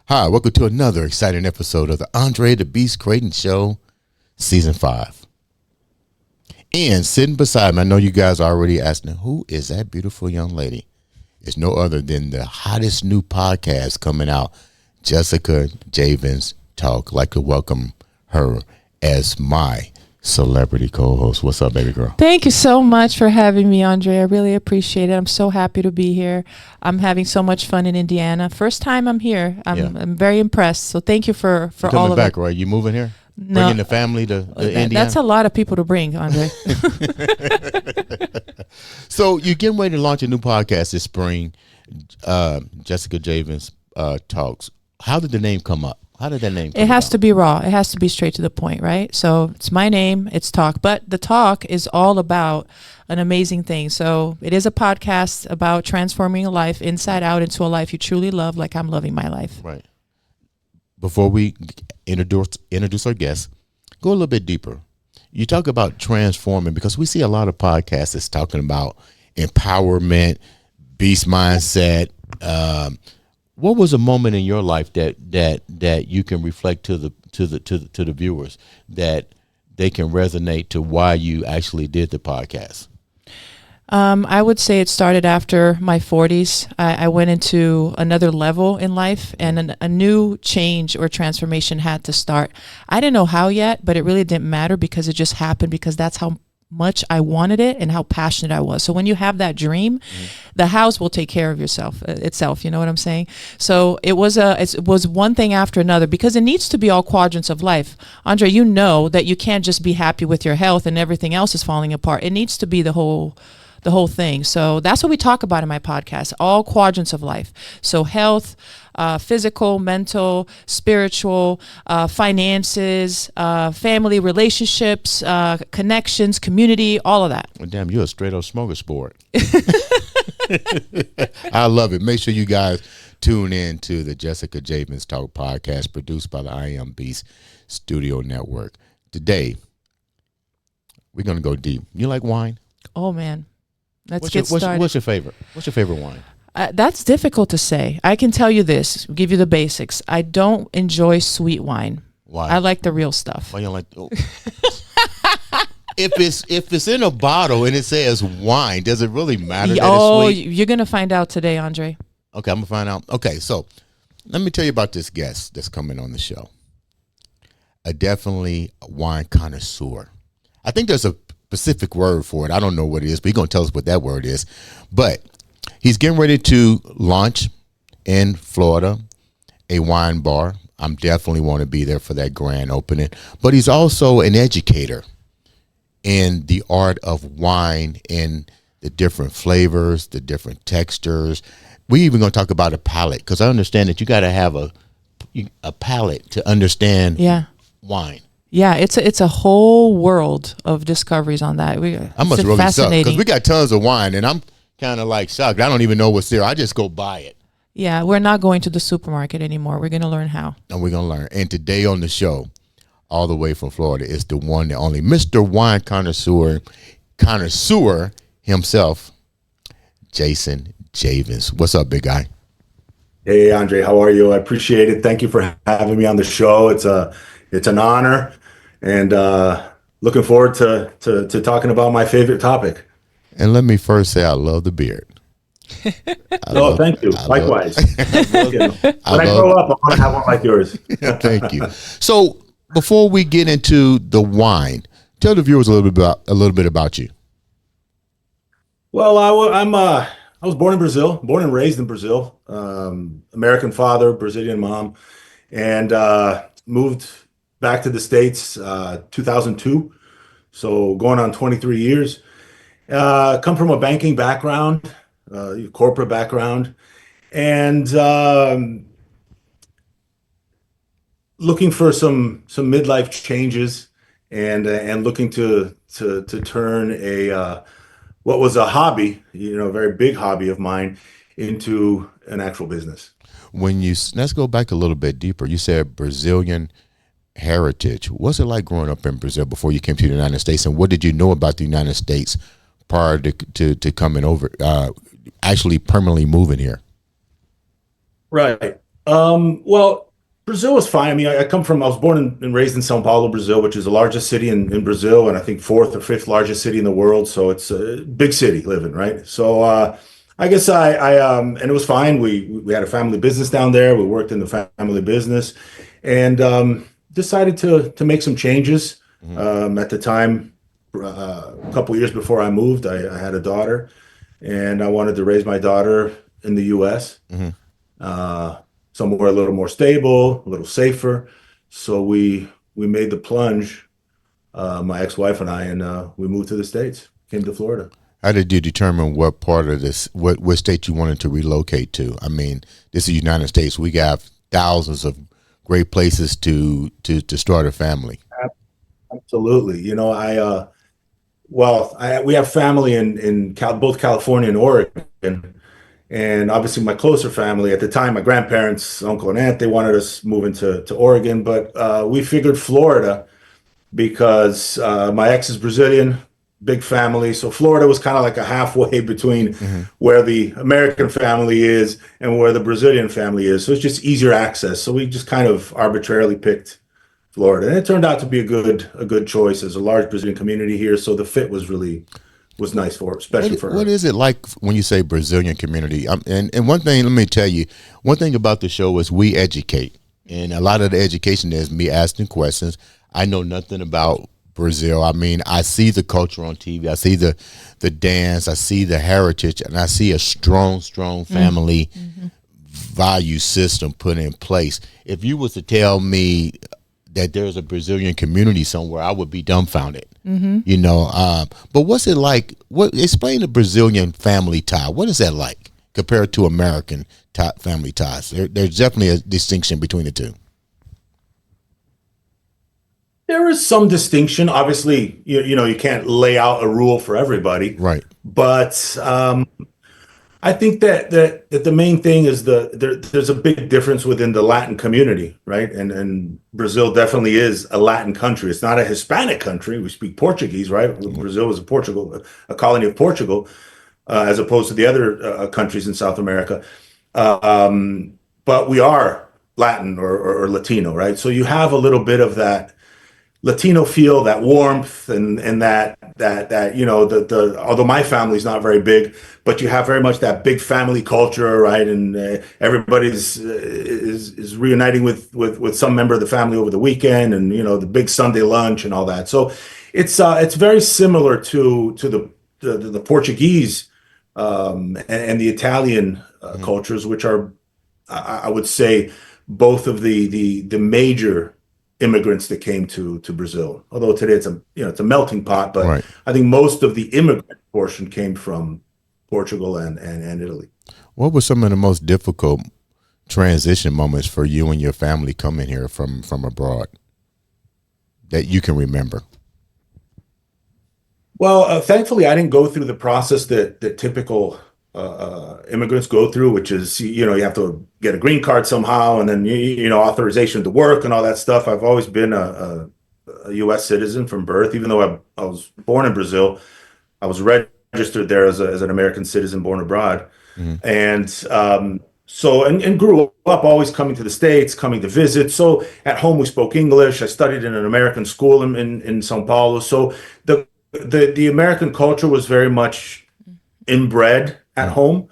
Hi, welcome to another exciting episode of the Andre The Beast Crayton Show, Season 5. And sitting beside me, I know you guys are already asking, who is that beautiful young lady? It's no other than the hottest new podcast coming out, Jessica Javens Talk. I'd like to welcome her as my celebrity co-host. What's up, baby girl? Thank you so much for having me, Andre. I really appreciate it. I'm so happy to be here. I'm having so much fun in Indiana. First time I'm here. I'm very impressed. So thank you for You're all coming of back, it. right? You moving here? No, Bringing the family to Indiana? That's a lot of people to bring, Andre. So you're getting ready to launch a new podcast this spring, Jessica Javens Talks. How did the name come up? How did that name come It has about? to be raw. It has to be straight to the point, right? So it's my name, it's talk. But the talk is all about an amazing thing. So it is a podcast about transforming a life inside out into a life you truly love, like I'm loving my life. Right. Before we introduce our guests, go a little bit deeper. You talk about transforming because we see a lot of podcasts that's talking about empowerment, beast mindset. What was a moment in your life that you can reflect to the viewers that they can resonate to why you actually did the podcast? I would say it started after my 40s. I went into another level in life, and a new change or transformation had to start. I didn't know how yet, but it really didn't matter because it just happened because that's how much I wanted it and how passionate I was. So when you have that dream, the house will take care of itself. You know what I'm saying? So it was one thing after another because it needs to be all quadrants of life. Andre, you know that you can't just be happy with your health and everything else is falling apart. It needs to be the whole thing. So that's what we talk about in my podcast, all quadrants of life. So health, physical, mental, spiritual, finances, family relationships, connections, community, all of that. Well, damn, you're a straight up smorgasbord. I love it. Make sure you guys tune in to the Jessica Javens Talk podcast produced by the iambeast Studio Network. Today, we're going to go deep. You like wine? Oh, man. Let's get started. What's your favorite? What's your favorite wine? That's difficult to say. I can tell you this, give you the basics. I don't enjoy sweet wine. Why? I like the real stuff. Why you don't like? Oh. If it's in a bottle and it says wine, does it really matter that it's sweet? You're gonna find out today, Andre. Okay, I'm gonna find out. Okay, so let me tell you about this guest that's coming on the show. A definitely wine connoisseur. I think there's a specific word for it. I don't know what it is, but he's gonna tell us what that word is. But he's getting ready to launch in Florida a wine bar. I'm definitely want to be there for that grand opening. But he's also an educator in the art of wine and the different flavors, the different textures. We even going to talk about a palate because I understand that you got to have a palate to understand wine. Yeah, it's a whole world of discoveries on that. I must really suck because we got tons of wine and I'm kind of like shocked. I don't even know what's there. I just go buy it. Yeah, we're not going to the supermarket anymore. We're going to learn how. And we're going to learn. And today on the show, all the way from Florida, is the one, the only Mr. Wine Connoisseur himself, Jason Javens. What's up, big guy? Hey, Andre, how are you? I appreciate it. Thank you for having me on the show. It's an honor, and looking forward to talking about my favorite topic. And let me first say I love the beard. Thank you. Likewise. When I grow up, I want to have one like yours. Thank you. So before we get into the wine, tell the viewers a little bit about you. Well, I was born in Brazil, born and raised in Brazil. American father, Brazilian mom, and moved back to the States 2002. So going on 23 years. Come from a banking background, corporate background, and looking for some midlife changes, and looking to turn what was a hobby, a very big hobby of mine, into an actual business. Let's go back a little bit deeper. You said Brazilian heritage. What's it like growing up in Brazil before you came to the United States, and what did you know about the United States prior to coming over, actually permanently moving here? Right. Well, Brazil was fine. I mean, I was born and raised in São Paulo, Brazil, which is the largest city in Brazil, and I think fourth or fifth largest city in the world. So it's a big city living, right? So I guess and it was fine. We had a family business down there. We worked in the family business, and decided to make some changes. Hmm. At the time, a couple years before I moved, I had a daughter, and I wanted to raise my daughter in the U.S. Hmm. uh, somewhere a little more stable, a little safer. So we made the plunge, my ex-wife and I, and we moved to the States, came to Florida. How did you determine what part of this, what state you wanted to relocate to? I mean, this is the United States. We got thousands of great places to start a family. Absolutely. You know, we have family in both California and Oregon. And obviously, my closer family at the time, my grandparents, uncle and aunt, they wanted us moving to Oregon, but we figured Florida because my ex is Brazilian, big family. So Florida was kind of like a halfway between Hmm. where the American family is and where the Brazilian family is. So it's just easier access. So we just kind of arbitrarily picked Florida, and it turned out to be a good choice. There's a large Brazilian community here, so the fit was nice for, especially for What her. is it like when you say Brazilian community? And one thing, let me tell you, one thing about the show is we educate, and a lot of the education is me asking questions. I know nothing about Brazil. I mean, I see the culture on TV. I see the dance. I see the heritage, and I see a strong family value system put in place. If you was to tell me that there's a Brazilian community somewhere, I would be dumbfounded. You know, but what's it like? What explain the Brazilian family tie? What is that like compared to American family ties? There's definitely a distinction between the two. There is some distinction. Obviously, you can't lay out a rule for everybody, Right. but I think that the main thing is there's a big difference within the Latin community, right? And Brazil definitely is a Latin country. It's not a Hispanic country. We speak Portuguese, right? Brazil is a colony of Portugal, as opposed to the other countries in South America. But we are Latin or Latino, right? So you have a little bit of that Latino feel, that warmth, and that the although my family's not very big, but you have very much that big family culture, right? And everybody's is reuniting with some member of the family over the weekend, and the big Sunday lunch and all that. So it's very similar to the Portuguese and the Italian Hmm. cultures, which are I would say both of the major immigrants that came to Brazil. Although today it's a melting pot, but Right. I think most of the immigrant portion came from Portugal and Italy. What were some of the most difficult transition moments for you and your family coming here from abroad that you can remember? Well, thankfully, I didn't go through the process that typical immigrants go through, which is you have to get a green card somehow, and then authorization to work and all that stuff. I've always been a U.S. citizen from birth, even though I was born in Brazil. I was registered there as an American citizen born abroad, Hmm. and and grew up always coming to the States, coming to visit. So at home we spoke English. I studied in an American school in São Paulo. So the American culture was very much inbred at Hmm. home.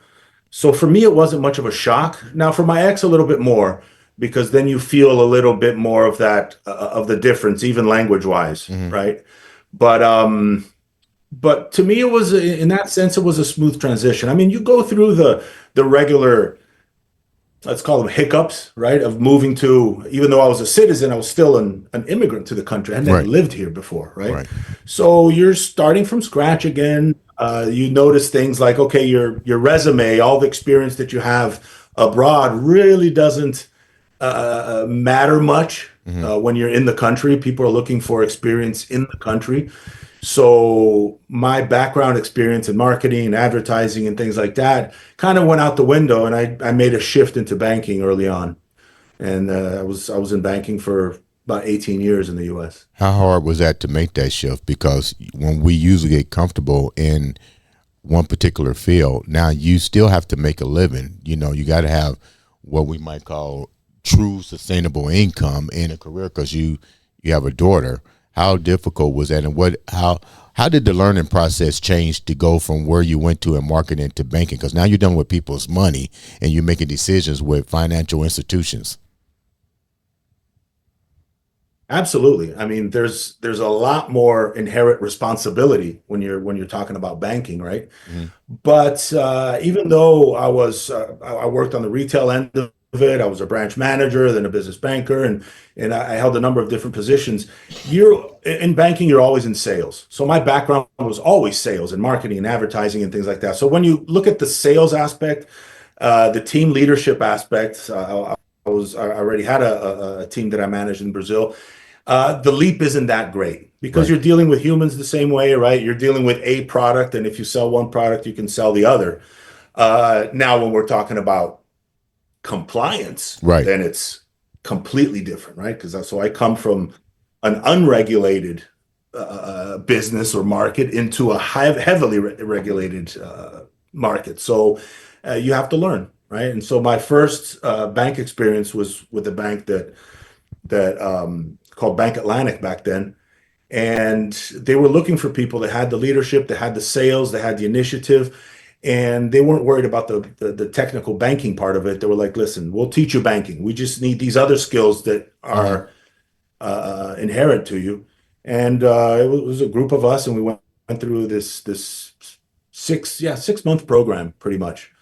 So for me, it wasn't much of a shock. Now for my ex, a little bit more, because then you feel a little bit more of that of the difference, even language wise, Hmm. right? But to me, it was in that sense, it was a smooth transition. I mean, you go through the regular, let's call them hiccups, right? Of moving to, even though I was a citizen, I was still an immigrant to the country. I never Right. lived here before, right? Right. So you're starting from scratch again. You notice things like, okay, your resume, all the experience that you have abroad really doesn't matter much Hmm. when you're in the country. People are looking for experience in the country. So my background experience in marketing, advertising, and things like that kind of went out the window, and I made a shift into banking early on, and I was in banking for about 18 years in the U.S. How hard was that to make that shift? Because when we usually get comfortable in one particular field, now you still have to make a living. You know, you got to have what we might call true sustainable income in a career because you have a daughter. How difficult was that, and how did the learning process change to go from where you went to in marketing to banking? Because now you're dealing with people's money and you're making decisions with financial institutions. Absolutely. I mean, there's a lot more inherent responsibility when you're talking about banking, right? Mm-hmm. But even though I worked on the retail end of it, I was a branch manager, then a business banker, and I held a number of different positions. You're in banking, you're always in sales. So my background was always sales and marketing and advertising and things like that. So when you look at the sales aspect, the team leadership aspect, I already had a team that I managed in Brazil. The leap isn't that great because Right. you're dealing with humans the same way, right? You're dealing with a product, and if you sell one product, you can sell the other. Now, when we're talking about compliance, Right. then it's completely different, right? Because so I come from an unregulated business or market into a heavily regulated market. So you have to learn, right? And so my first bank experience was with a bank that called Bank Atlantic back then. And they were looking for people that had the leadership, that had the sales, that had the initiative, and they weren't worried about the technical banking part of it. They were like, listen, we'll teach you banking. We just need these other skills that are inherent to you. And it was a group of us, and we went through this 6 month program pretty much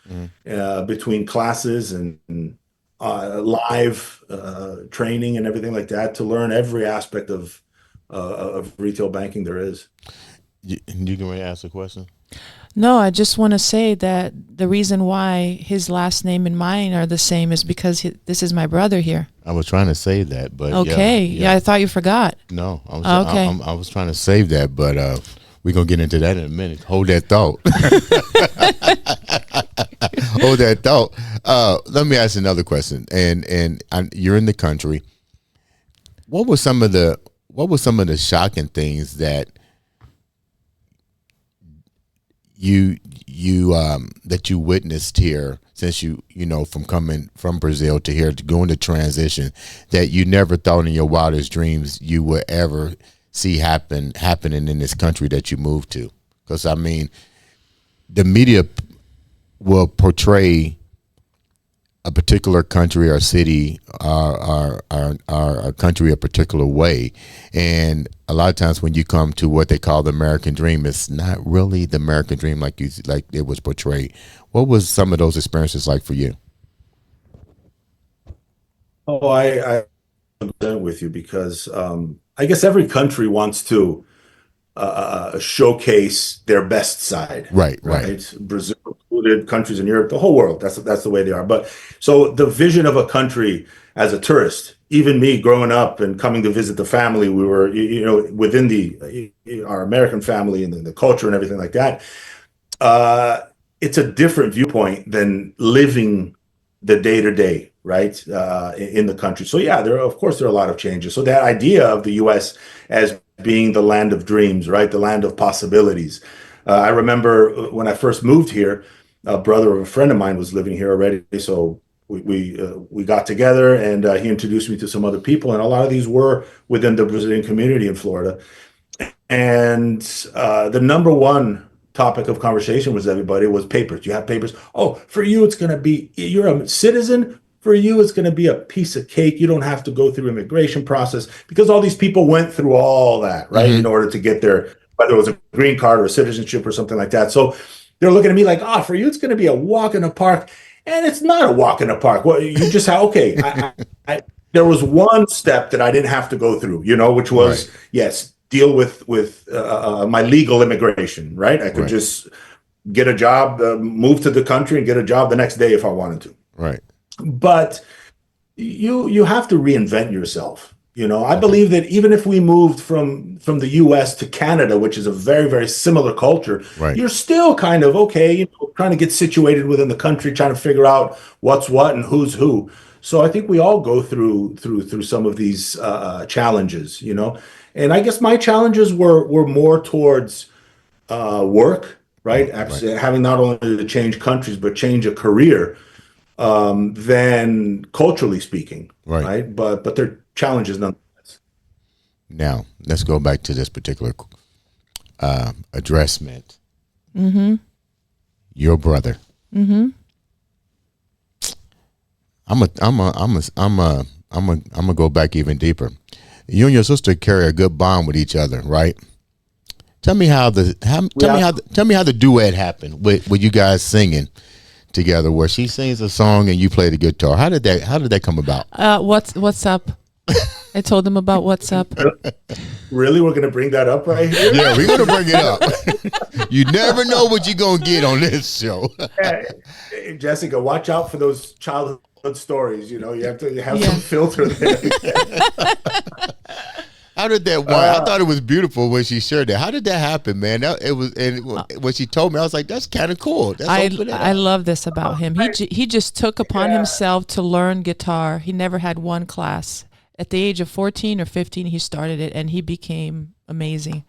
between classes and live training and everything like that to learn every aspect of retail banking there is. You can ask a question. No, I just want to say that the reason why his last name and mine are the same is because this is my brother here. I was trying to save that, but okay, yeah, I thought you forgot. No, I was Okay. I was trying to save that, but we're gonna get into that in a minute. Hold that thought. Hold that thought. Let me ask another question. And you're in the country. What were some of the shocking things that you that you witnessed here since you know from coming from Brazil to here to going to transition that you never thought in your wildest dreams you would ever see happening in this country that you moved to? Because I mean, the media will portray a particular country or city or a country a particular way, and a lot of times when you come to what they call the American dream, it's not really the American dream like it was portrayed. What was some of those experiences like for you? Oh, I agree with you because I guess every country wants to showcase their best side, Right. Brazil included, countries in Europe, the whole world. That's the way they are. But so the vision of a country as a tourist, even me growing up and coming to visit the family, we were within our American family and the culture and everything like that. It's a different viewpoint than living the day to day, right, in the country. So yeah, of course there are a lot of changes. So that idea of the U.S. as being the land of dreams, right, the land of possibilities. I remember when I first moved here, a brother of a friend of mine was living here already, so we got together and he introduced me to some other people, and a lot of these were within the Brazilian community in Florida. And the number one topic of conversation with everybody was papers. You have papers. Oh, for you, it's going to be, you're a citizen. For you, it's going to be a piece of cake. You don't have to go through immigration process because all these people went through all that, right, in order to get their, whether it was a green card or citizenship or something like that. So they're looking at me like, for you, it's going to be a walk in the park. And it's not a walk in the park. Well, you just have, okay, there was one step that I didn't have to go through, which was, yes, deal with my legal immigration, right? I could just get a job, move to the country and get a job the next day if I wanted to. Right. But you have to reinvent yourself. I believe that even if we moved from the U.S. to Canada, which is a very, very similar culture, you're still kind of okay, trying to get situated within the country, trying to figure out what's what and who's who. So I think we all go through some of these challenges, And I guess my challenges were more towards work, right? Having not only to change countries but change a career. than culturally speaking, Right. right? But they're challenges nonetheless. Now, let's go back to this particular addressment. Mm-hmm. Your brother. Mm-hmm. I'm gonna go back even deeper. You and your sister carry a good bond with each other, right? Tell me how tell me how the duet happened with you guys singing together, where she sings a song and you play the guitar. How did that come about? What's up? I told him about what's up. Really, we're gonna bring that up right here? Yeah, we're gonna bring it up. You never know what you're gonna get on this show. Hey, Jessica, watch out for those childhood stories. You know, you have to have Yeah. some filter there. How did that one? I thought it was beautiful when she shared that. How did that happen, man? It was, and when she told me, I was like, "That's kind of cool." That's I love this about him. He just took upon himself to learn guitar. He never had one class. At the age of 14 or 15, he started it, and he became amazing.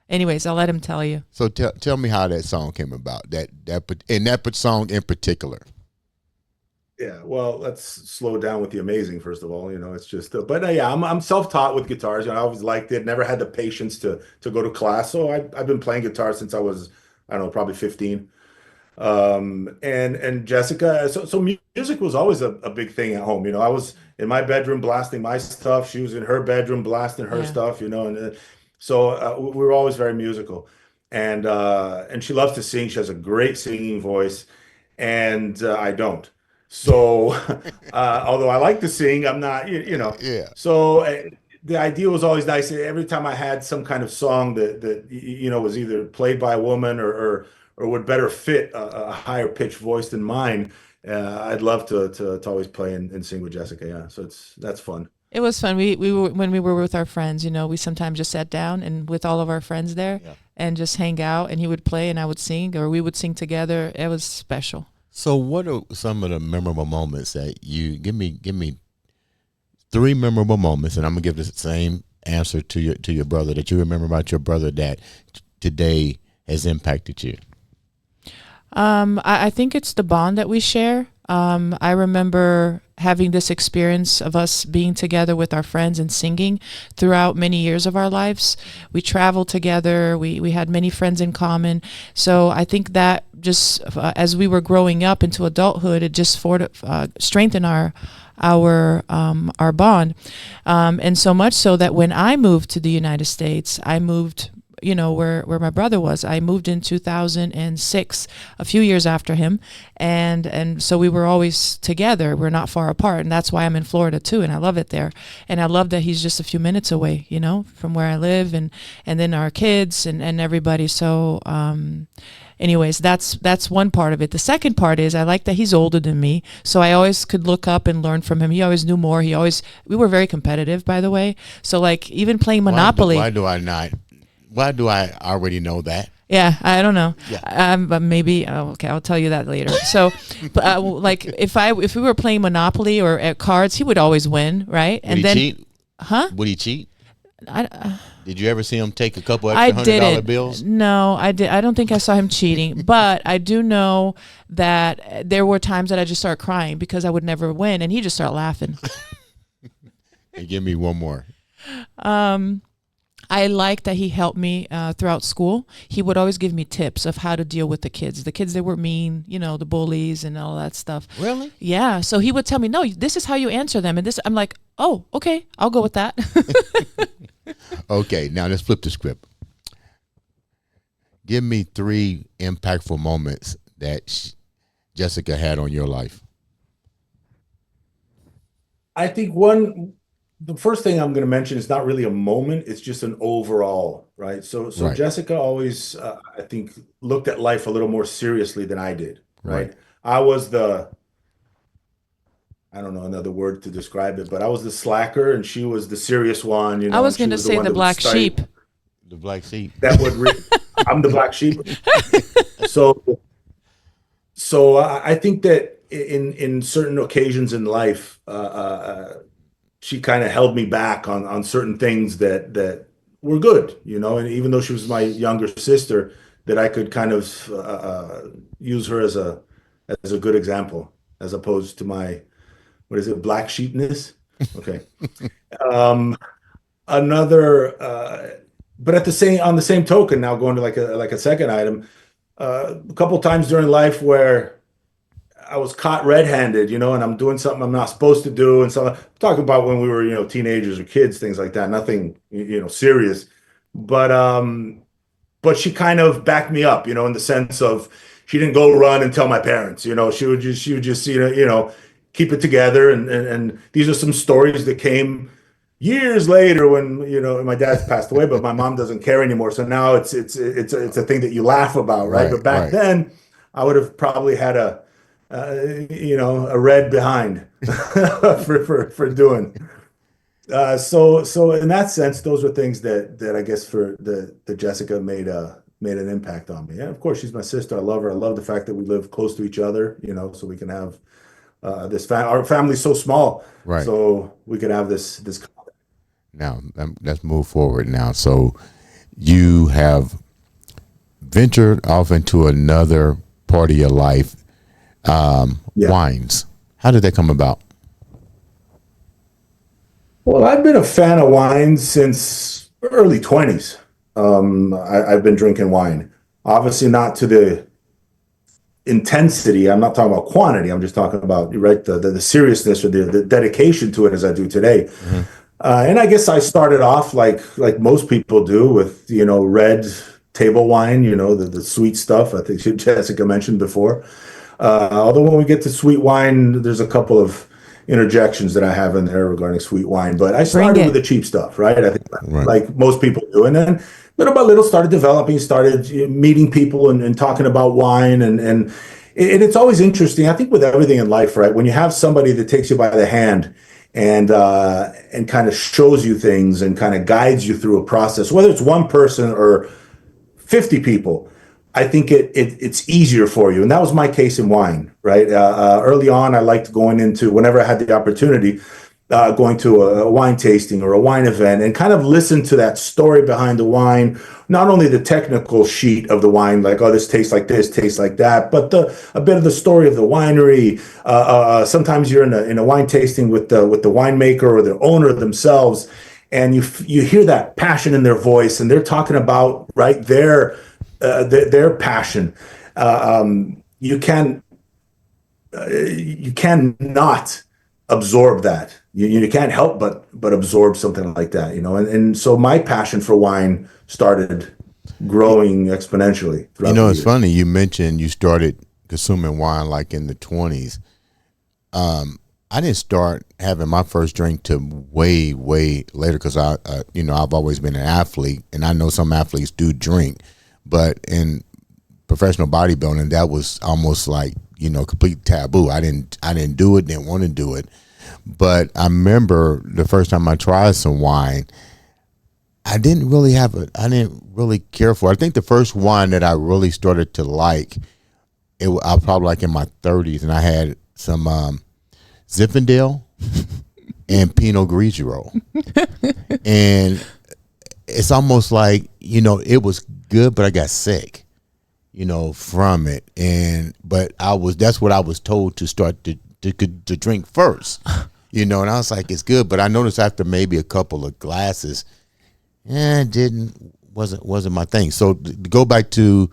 Anyways, I'll let him tell you. So tell me how that song came about. That song in particular. Yeah, well, let's slow down with the amazing first of all. You know, it's just, but yeah, I'm self-taught with guitars. You know, I always liked it. Never had the patience to go to class. So I've been playing guitar since I was, I don't know, probably 15. And Jessica, so music was always a big thing at home. You know, I was in my bedroom blasting my stuff. She was in her bedroom blasting her Yeah. stuff. You know, and so we were always very musical. And she loves to sing. She has a great singing voice, and I don't. So, although I like to sing, I'm not, you know. Yeah. So the idea was always nice. Every time I had some kind of song that you know was either played by a woman or would better fit a higher pitched voice than mine, I'd love to always play and sing with Jessica. Yeah, so that's fun. It was fun. We were when we were with our friends. You know, we sometimes just sat down and with all of our friends there Yeah. and just hang out. And he would play and I would sing, or we would sing together. It was special. So what are some of the memorable moments that you give me? Give me three memorable moments, and I'm gonna give the same answer to your brother that you remember about your brother that today has impacted you. I think it's the bond that we share. I remember having this experience of us being together with our friends and singing throughout many years of our lives. We traveled together. We had many friends in common. So I think that just as we were growing up into adulthood, it just strengthened our bond, and so much so that when I moved to the United States, I moved, you know, where my brother was. I moved in 2006, a few years after him, and so we were always together. We're not far apart, and that's why I'm in Florida too, and I love it there. And I love that he's just a few minutes away, you know, from where I live, and then our kids and everybody. So anyways, that's one part of it. The second part is I like that he's older than me, so I always could look up and learn from him. He always knew more. We were very competitive, by the way. So like even playing Monopoly. Why do I not? Why do I already know that? Yeah, I don't know. Yeah. But maybe okay, I'll tell you that later. So, like if we were playing Monopoly or at cards, he would always win, right? Would he cheat? Huh? Would he cheat? I Did you ever see him take a couple I extra $100 didn't. bills? No, I did. I don't think I saw him cheating, but I do know that there were times that I just started crying because I would never win, and he just started laughing. And give me one more. I like that he helped me throughout school. He would always give me tips of how to deal with the kids. The kids that were mean, you know, the bullies and all that stuff. Really? Yeah. So he would tell me, no, this is how you answer them. And this, I'm like, oh, okay, I'll go with that. Okay, now let's flip the script. Give me three impactful moments that Jessica had on your life. I think the first thing I'm going to mention is not really a moment, it's just an overall, right? So Right. Jessica always, I think, looked at life a little more seriously than I did, right? Right. I was I don't know another word to describe it, but I was the slacker and she was the serious one, you know. I was and she going to the say one the that would black study. sheep. The black sheep. That would I'm the black sheep. So I think that in certain occasions in life, she kind of held me back on certain things that were good, you know. And even though she was my younger sister, that I could kind of use her as a good example. as opposed to my, what is it, black sheepness. Okay. Um, another, but at the same on the same token, now going to like a second item, a couple times during life where I was caught red-handed, and I'm doing something I'm not supposed to do, and so I'm talking about when we were, teenagers or kids, things like that, nothing, serious, but but she kind of backed me up, in the sense of she didn't go run and tell my parents, she would just, keep it together, and these are some stories that came years later when my dad's passed away, but my mom doesn't care anymore. So now it's a thing that you laugh about, right? Right, But back right. then, I would have probably had a red behind for doing. So in that sense, those are things that I guess for the Jessica made an impact on me. And of course, she's my sister. I love her. I love the fact that we live close to each other, so we can have our family's so small, Right. so we can have this. Now, let's move forward now. So you have ventured off into another part of your life, Yeah. wines. How did that come about? Well, I've been a fan of wine since early 20s. I've been drinking wine. Obviously, not to the intensity. I'm not talking about quantity. I'm just talking about, right, the seriousness or the dedication to it as I do today. Hmm. And I guess I started off like most people do with, red table wine, the sweet stuff. I think Jessica mentioned before. Although when we get to sweet wine, there's a couple of interjections that I have in there regarding sweet wine. But I Bring started with it. the cheap stuff, right? I think Right. like most people do. And then little by little started developing, started meeting people and talking about wine. And it's always interesting. I think with everything in life, right? When you have somebody that takes you by the hand and kind of shows you things and kind of guides you through a process, whether it's one person or 50 people, I think it's easier for you. And that was my case in wine, right? Early on, I liked going into, whenever I had the opportunity, going to a wine tasting or a wine event and kind of listen to that story behind the wine, not only the technical sheet of the wine, like, oh, this tastes like this, tastes like that, but a bit of the story of the winery. Sometimes you're in a wine tasting with the winemaker or the owner themselves, and you hear that passion in their voice, and they're talking about, right, their passion. You can not absorb that. You can't help but absorb something like that, and so my passion for wine started growing exponentially throughout the It's years. funny. You mentioned you started consuming wine like in the 20s. I didn't start having my first drink till way, way later because I've always been an athlete, and I know some athletes do drink, but in professional bodybuilding, that was almost like complete taboo. I didn't do it, didn't want to do it, but I remember the first time I tried some wine. I didn't really I didn't really care for it. I think the first wine that I really started to like, I was probably like in my 30s, and I had some Zinfandel and Pinot Grigio, and it's almost like it was good, but I got sick, from it, but that's what I was told to start to drink first, and I was like, it's good, but I noticed after maybe a couple of glasses, it wasn't my thing. So to go back to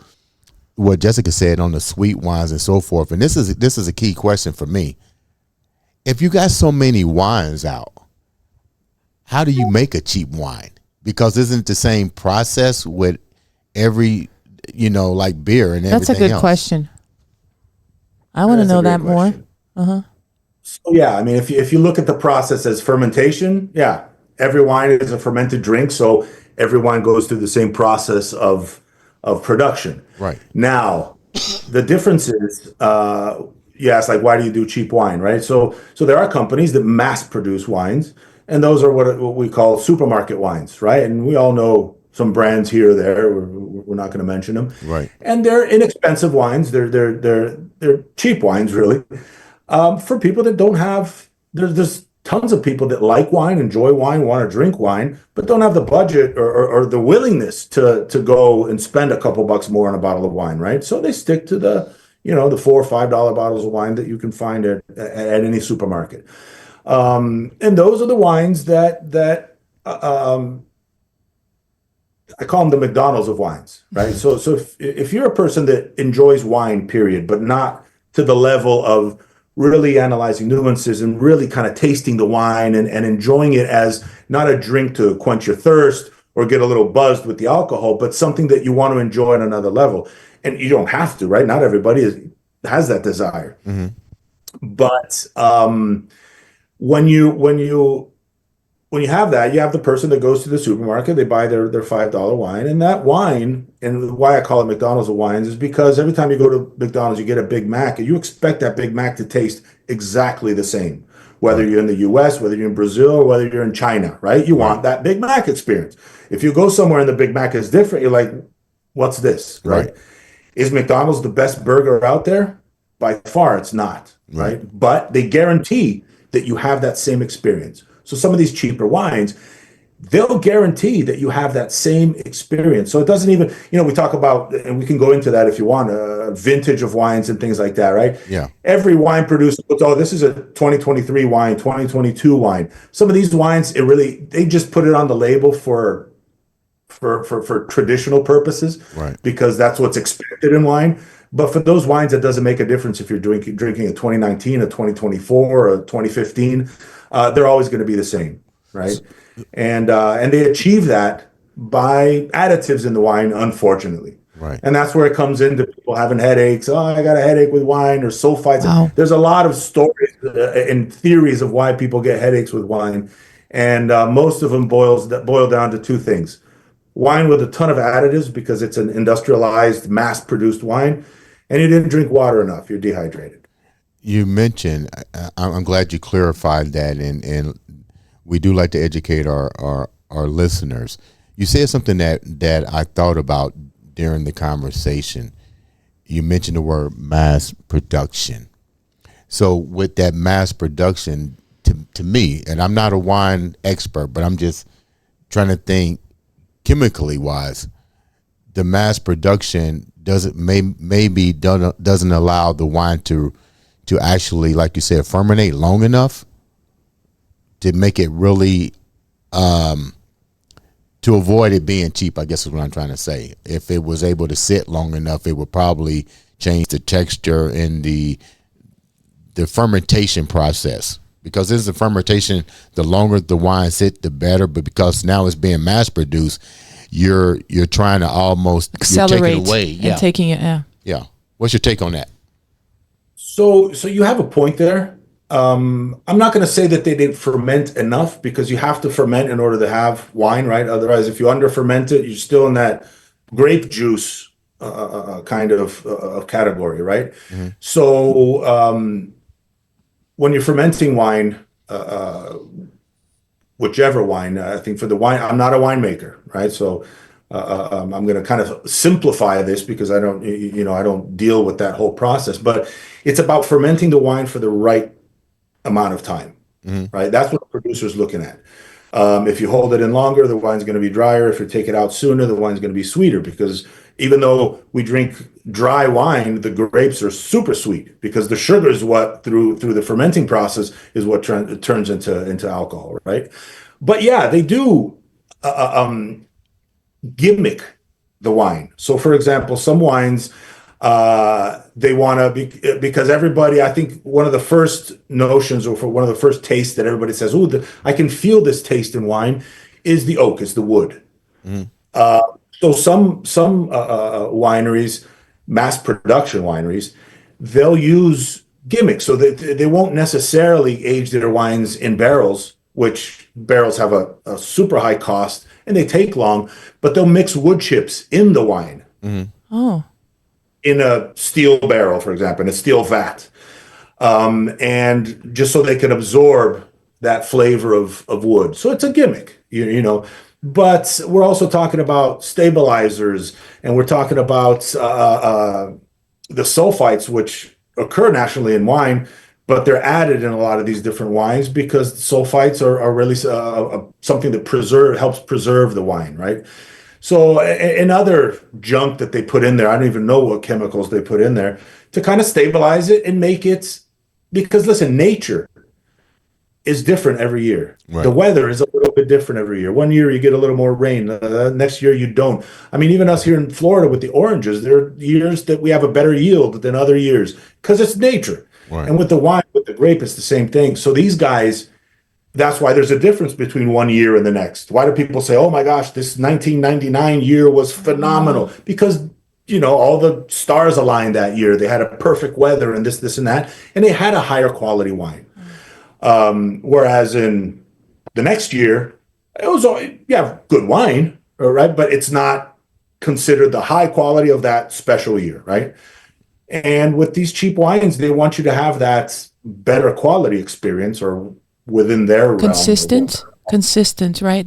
what Jessica said on the sweet wines and so forth, and this is a key question for me. If you got so many wines out, how do you make a cheap wine? Because isn't it the same process with every, like beer and That's a everything good else? question. I want to That's a know great that more. question. Uh-huh. So yeah, I mean, if you look at the process as fermentation, yeah, every wine is a fermented drink, so every wine goes through the same process of production. Right. Now, the difference is, you ask, like, why do you do cheap wine, right? So there are companies that mass produce wines, and those are what we call supermarket wines, right? And we all know some brands here or there. We're not going to mention them, Right. and they're inexpensive wines. They're cheap wines, really, for people that don't have. There's tons of people that like wine, enjoy wine, want to drink wine, but don't have the budget or the willingness to go and spend a couple bucks more on a bottle of wine, right? So they stick to the $4 or $5 bottles of wine that you can find at any supermarket. And those are the wines that I call them the McDonald's of wines, right? So if you're a person that enjoys wine, period, but not to the level of really analyzing nuances and really kind of tasting the wine and enjoying it as not a drink to quench your thirst or get a little buzzed with the alcohol, but something that you want to enjoy on another level. And you don't have to, right? Not everybody has that desire. But when you have that, you have the person that goes to the supermarket, they buy their $5 wine, and that wine, and why I call it McDonald's of wines is because every time you go to McDonald's, you get a Big Mac, and you expect that Big Mac to taste exactly the same, whether you're in the US, whether you're in Brazil, or whether you're in China, right? You want that Big Mac experience. If you go somewhere and the Big Mac is different, you're like, what's this, right? Is McDonald's the best burger out there? By far, it's not, right? But they guarantee that you have that same experience. So some of these cheaper wines, they'll guarantee that you have that same experience. So it doesn't even, we talk about, and we can go into that if you want, vintage of wines and things like that, right? Yeah. Every wine producer puts, oh, this is a 2023 wine, 2022 wine. Some of these wines, they just put it on the label for traditional purposes, Right. because that's what's expected in wine. But for those wines, it doesn't make a difference if you're drinking a 2019, a 2024, or a 2015. They're always going to be the same, right? And they achieve that by additives in the wine, unfortunately. Right. And that's where it comes into people having headaches. Oh, I got a headache with wine, or sulfites. Wow. There's a lot of stories and theories of why people get headaches with wine, and most of them boil down to two things: wine with a ton of additives because it's an industrialized, mass-produced wine, and you didn't drink water enough. You're dehydrated. You mentioned, I'm glad you clarified that, and we do like to educate our listeners. You said something that I thought about during the conversation. You mentioned the word mass production. So with that mass production, to me, and I'm not a wine expert, but I'm just trying to think chemically wise, the mass production doesn't allow the wine to actually, like you said, fermentate long enough to make it really to avoid it being cheap, I guess is what I'm trying to say. If it was able to sit long enough, it would probably change the texture and the fermentation process. Because this is the fermentation, the longer the wine sit, the better. But because now it's being mass produced, you're trying to almost accelerate you're taking it away. and taking it. Yeah. What's your take on that? So you have a point there. I'm not going to say that they didn't ferment enough, because you have to ferment in order to have wine, right? Otherwise, if you under ferment it, you're still in that grape juice kind of category, right? Mm-hmm. So when you're fermenting wine, whichever wine, I think for the wine, I'm not a winemaker, right? So I'm going to kind of simplify this because I don't deal with that whole process, but it's about fermenting the wine for the right amount of time, right? That's what the producer's looking at. If you hold it in longer, the wine's going to be drier. If you take it out sooner, the wine's going to be sweeter, because even though we drink dry wine, the grapes are super sweet because the sugar is what through the fermenting process is what turns into alcohol, right? But yeah, they do gimmick the wine. So for example, some wines, they want to be, because everybody, I think one of the first notions, or for one of the first tastes that everybody says, "Oh, I can feel this taste in wine," is the oak, is the wood. So some wineries, mass production wineries, they'll use gimmicks. So they won't necessarily age their wines in barrels, which barrels have a super high cost and they take long, but they'll mix wood chips in the wine. Oh. In a steel barrel, for example, in a steel vat, and just so they can absorb that flavor of wood. So it's a gimmick, you know. But we're also talking about stabilizers, and we're talking about the sulfites, which occur naturally in wine, but they're added in a lot of these different wines because sulfites are really something that helps preserve the wine, right? So and other junk that they put in there, I don't even know what chemicals they put in there to kind of stabilize it and make it, because listen, nature is different every year. Right. The weather is a little bit different every year. One year you get a little more rain, next year you don't. I mean, even us here in Florida with the oranges, there are years that we have a better yield than other years because it's nature. Right. And with the wine, with the grape, it's the same thing. So these guys, that's why there's a difference between one year and the next. Why do people say, oh my gosh, this 1999 year was phenomenal? Because, all the stars aligned that year. They had a perfect weather and this, and that, and they had a higher quality wine. Whereas in the next year, it was, good wine, all right, but it's not considered the high quality of that special year, right? And with these cheap wines, they want you to have that better quality experience or within their consistent, right?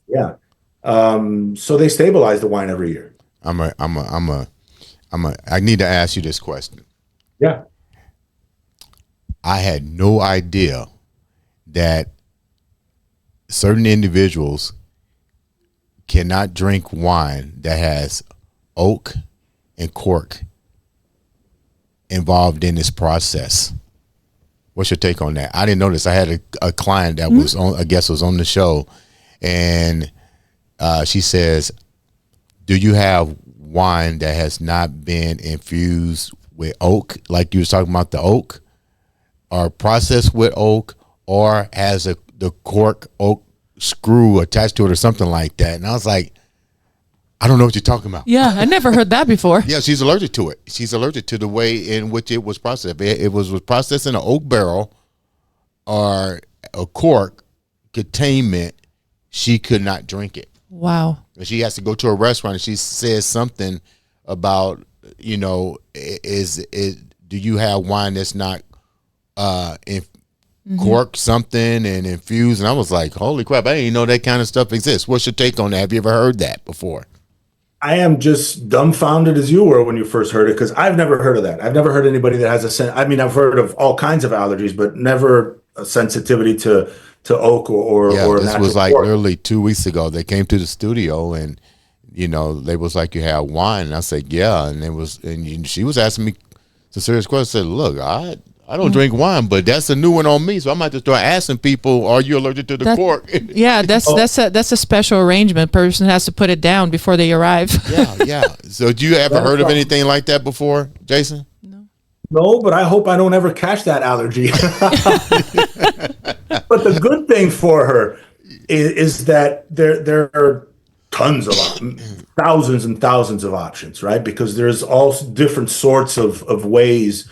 Yeah. So they stabilize the wine every year. I need to ask you this question. Yeah. I had no idea that certain individuals cannot drink wine that has oak and cork involved in this process. What's your take on that? I didn't know this. I had a client that was on, I guess was on the show, and she says, do you have wine that has not been infused with oak, like you was talking about the oak, or processed with oak, or has the cork oak screw attached to it or something like that? And I was like, I don't know what you're talking about. Yeah, I never heard that before. Yeah, she's allergic to it. She's allergic to the way in which it was processed. It was processed in an oak barrel or a cork containment. She could not drink it. Wow. She has to go to a restaurant and she says something about, do you have wine that's not cork something and infused? And I was like, holy crap, I didn't even know that kind of stuff exists. What's your take on that? Have you ever heard that before? I am just dumbfounded as you were when you first heard it, because I've never heard of that. I've never heard anybody that has I've heard of all kinds of allergies, but never a sensitivity to oak or this was like cork. literally 2 weeks ago. They came to the studio and they was like, you have wine, and I said, yeah, and she was asking me some serious questions. I said, look, I don't drink wine, but that's a new one on me, so I might just start asking people, are you allergic to the cork? Yeah, that's a special arrangement. Person has to put it down before they arrive. Yeah. So do you ever heard of anything like that before, Jason? No, but I hope I don't ever catch that allergy. But the good thing for her is that there are tons of thousands and thousands of options, right? Because there's all different sorts of ways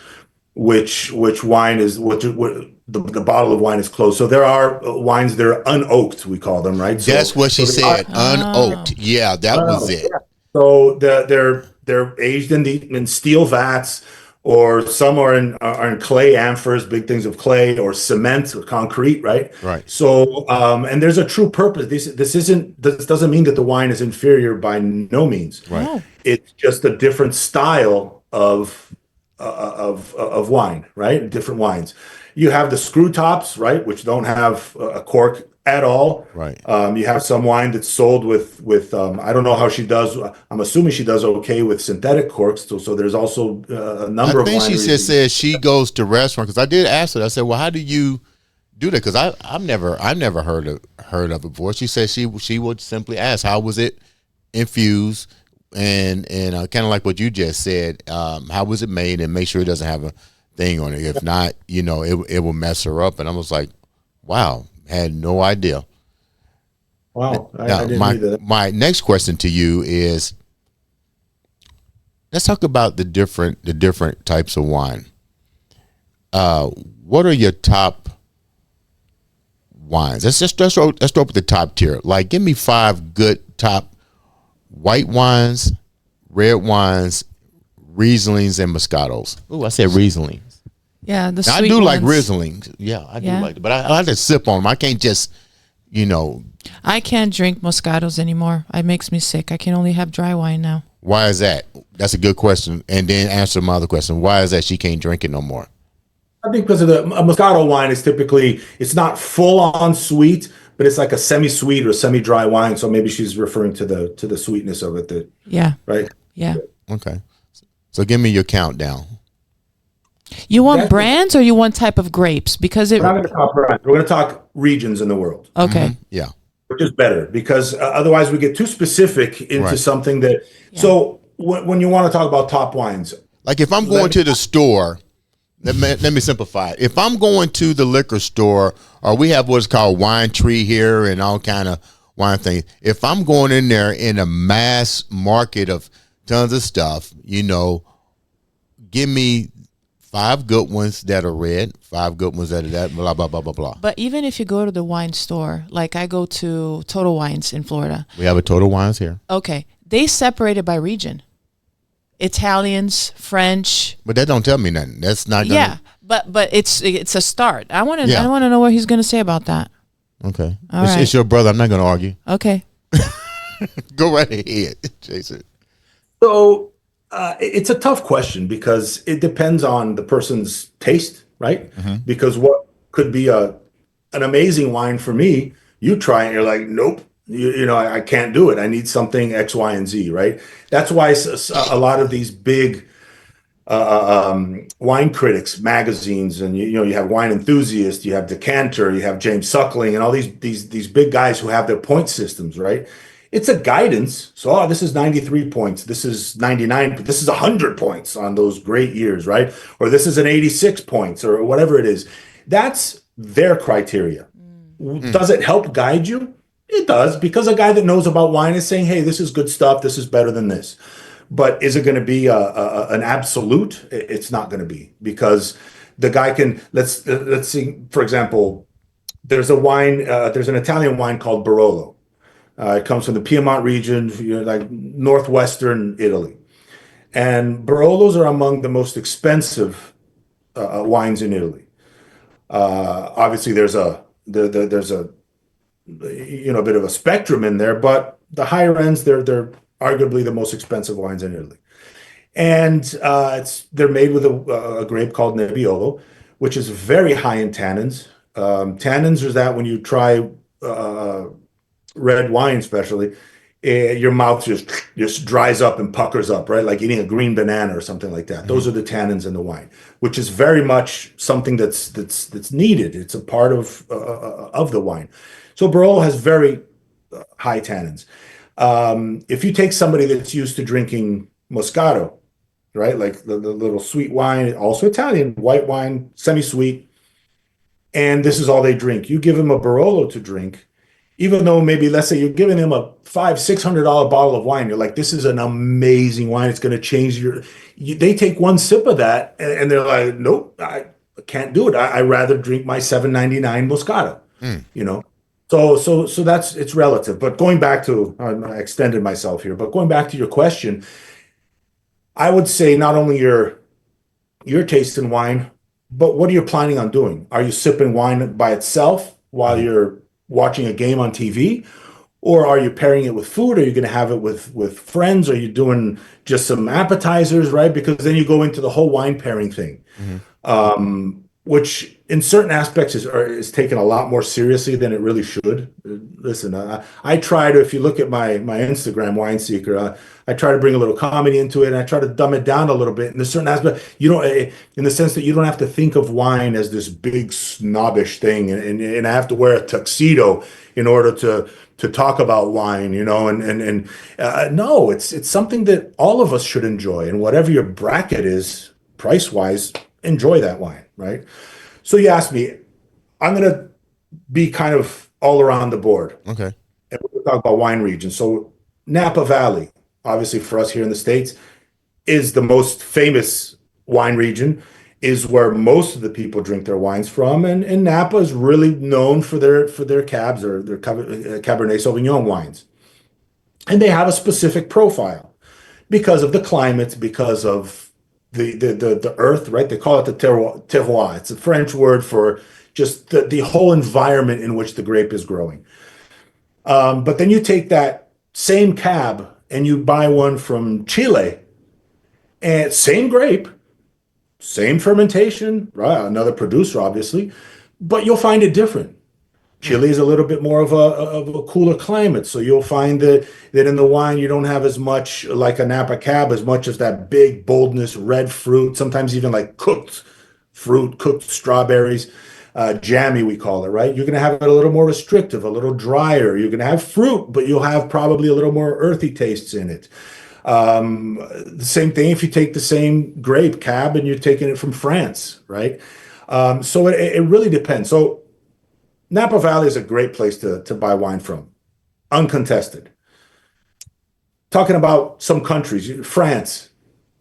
which wine is what the bottle of wine is closed. So there are wines that are unoaked, we call them, right? That's what she said, unoaked. Yeah, that was it. Yeah. So they're aged in steel vats, or some are in clay amphors, big things of clay, or cement or concrete, right? Right. So and there's a true purpose. This doesn't mean that the wine is inferior by no means. Right. Oh. It's just a different style of wine, right? Different wines. You have the screw tops, right, which don't have a cork at all. Right. You have some wine that's sold with I don't know how she does. I'm assuming she does okay with synthetic corks. So there's also a number of. I think she just says she goes to restaurants, because I did ask her. I said, well, how do you do that? Because I've never heard of it before. She said she would simply ask, how was it infused? And kind of like what you just said, how was it made, and make sure it doesn't have a thing on it. If not, it will mess her up. And I was like, wow, had no idea. Wow, I didn't either. My next question to you is, let's talk about the different types of wine. What are your top wines? Let's start with the top tier. Like, give me 5 good top white wines, red wines, Rieslings, and Moscatos. Oh, I said Rieslings. Yeah, the now, sweet I do ones. like Rieslings. Yeah, I do like it. But I like to sip on them. I can't just, I can't drink Moscatos anymore. It makes me sick. I can only have dry wine now. Why is that? That's a good question. And then answer my other question. Why is that she can't drink it no more? I think because a Moscato wine is typically, it's not full on sweet, but it's like a semi-sweet or semi-dry wine. So maybe she's referring to the sweetness of it. Yeah. Right. Yeah. Okay. So give me your countdown. You want That brands or you want type of grapes? Because it. we're not going to talk brands. We're going to talk regions in the world, Okay. Yeah. which is better because otherwise we get too specific into Right. something that. Yeah. So when you want to talk about top wines, Like if I'm let going me, to the store, let me simplify it. If I'm going to the liquor store, or we have what's called wine tree here and all kind of wine things. If I'm going in there in a mass market of tons of stuff, give me 5 good ones that are red, 5 good ones that are that, blah, blah, blah, blah, blah. But even if you go to the wine store, like I go to Total Wines in Florida. We have a Total Wines here. Okay. They separate it by region. Italians, French. But that don't tell me nothing. That's not gonna. Yeah. But it's a start. I want to Yeah. I want to know what he's going to say about that. Okay. All It's, right. it's your brother. I'm not going to argue. Okay. Go right ahead, Jason. so it's a tough question because it depends on the person's taste, right? Because what could be an amazing wine for me, you try it, and you're like, nope, I can't do it. I need something X, Y, and Z, right? That's why a lot of these big wine critics magazines, and you have Wine Enthusiast, you have Decanter, you have James Suckling, and all these big guys who have their point systems, right? It's a guidance. So, this is 93 points, this is 99, this is 100 points on those great years, right? Or this is an 86 points, or whatever it is. That's their criteria. Does it help guide you? It does, because a guy that knows about wine is saying, hey, this is good stuff, this is better than this. But is it going to be an absolute? It's not going to be, because the guy can, let's see, for example, there's an Italian wine called Barolo. It comes from the Piedmont region, like northwestern Italy. And Barolos are among the most expensive wines in Italy. Obviously, there's a bit of a spectrum in there, but the higher ends, they're arguably the most expensive wines in Italy. And they're made with a grape called Nebbiolo, which is very high in tannins. Tannins is that when you try red wine, especially, your mouth just dries up and puckers up, right? Like eating a green banana or something like that. Those are the tannins in the wine, which is very much something that's needed. It's a part of the wine. So Barolo has very high tannins. If you take somebody that's used to drinking Moscato, right, like the little sweet wine, also Italian, white wine, semi-sweet, and this is all they drink, you give him a Barolo to drink, even though maybe, let's say, you're giving him a $500-600 bottle of wine, you're like, this is an amazing wine, it's going to change they take one sip of that, and they're like, nope, I can't do it. I rather drink my $7.99 Moscato, So it's relative. But going back to, I extended myself here, but going back to your question, I would say not only your taste in wine, but what are you planning on doing? Are you sipping wine by itself while you're watching a game on TV? Or are you pairing it with food? Are you going to have it with friends? Are you doing just some appetizers, right? Because then you go into the whole wine pairing thing. Which in certain aspects is taken a lot more seriously than it really should. Listen, I try to, if you look at my Instagram, Wine Seeker, I try to bring a little comedy into it, and I try to dumb it down a little bit. In a certain aspect, in the sense that you don't have to think of wine as this big snobbish thing, and I have to wear a tuxedo in order to talk about wine, no, it's something that all of us should enjoy, and whatever your bracket is, price wise, enjoy that wine, right? So you asked me, I'm going to be kind of all around the board. Okay. And we'll talk about wine regions. So Napa Valley, obviously for us here in the States, is the most famous wine region, is where most of the people drink their wines from. And Napa is really known for their cabs, or their Cabernet Sauvignon wines. And they have a specific profile because of the climate, because of the earth, right? They call it the terroir. It's a French word for just the whole environment in which the grape is growing. But then you take that same cab and you buy one from Chile, and same grape, same fermentation, right? Another producer, obviously, but you'll find it different. Chile is a little bit more of a cooler climate, so you'll find that in the wine you don't have as much, like a Napa Cab, as much as that big boldness, red fruit, sometimes even like cooked fruit, cooked strawberries, jammy, we call it, right? You're going to have it a little more restrictive, a little drier. You're going to have fruit, but you'll have probably a little more earthy tastes in it. The same thing if you take the same grape, Cab, and you're taking it from France, right? So it really depends. So Napa Valley is a great place to buy wine from, uncontested. Talking about some countries, France,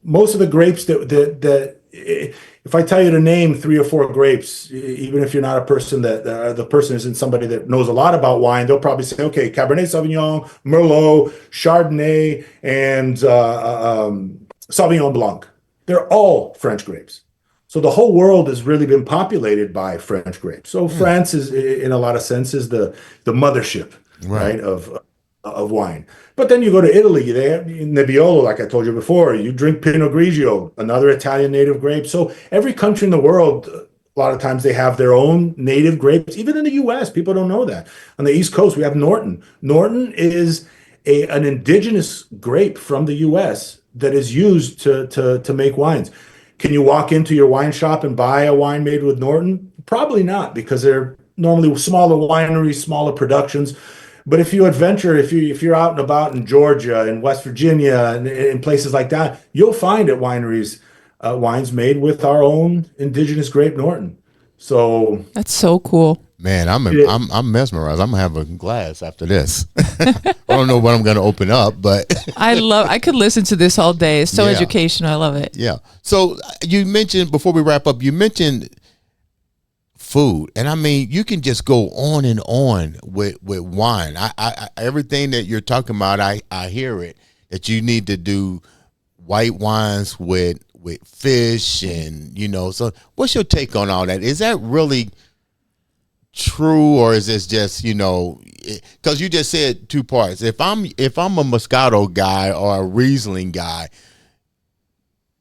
most of the grapes that if I tell you to name 3 or 4 grapes, even if you're not a person that the person isn't somebody that knows a lot about wine, they'll probably say, okay, Cabernet Sauvignon, Merlot, Chardonnay, and Sauvignon Blanc. They're all French grapes. So the whole world has really been populated by French grapes. So France is, in a lot of senses, the mothership, right, of wine. But then you go to Italy, they have Nebbiolo, like I told you before. You drink Pinot Grigio, another Italian native grape. So every country in the world, a lot of times they have their own native grapes. Even in the U.S., people don't know that. On the East Coast, we have Norton. Norton is an indigenous grape from the U.S. that is used to make wines. Can you walk into your wine shop and buy a wine made with Norton? Probably not, because they're normally smaller wineries, smaller productions. But if you adventure, if you're out and about in Georgia and West Virginia and in places like that, you'll find at wineries wines made with our own indigenous grape Norton. So That's so cool. Man, I'm mesmerized. I'm gonna have a glass after this. I don't know what I'm gonna open up, but I could listen to this all day. It's so Yeah. educational. I love it. yeah. So you mentioned, before we wrap up, you mentioned food, and I mean, you can just go on and on with wine. I everything that you're talking about, I hear it, that you need to do white wines with fish, and so what's your take on all that? Is that really true, or is this just, because you just said 2 parts? If I'm a Moscato guy or a Riesling guy,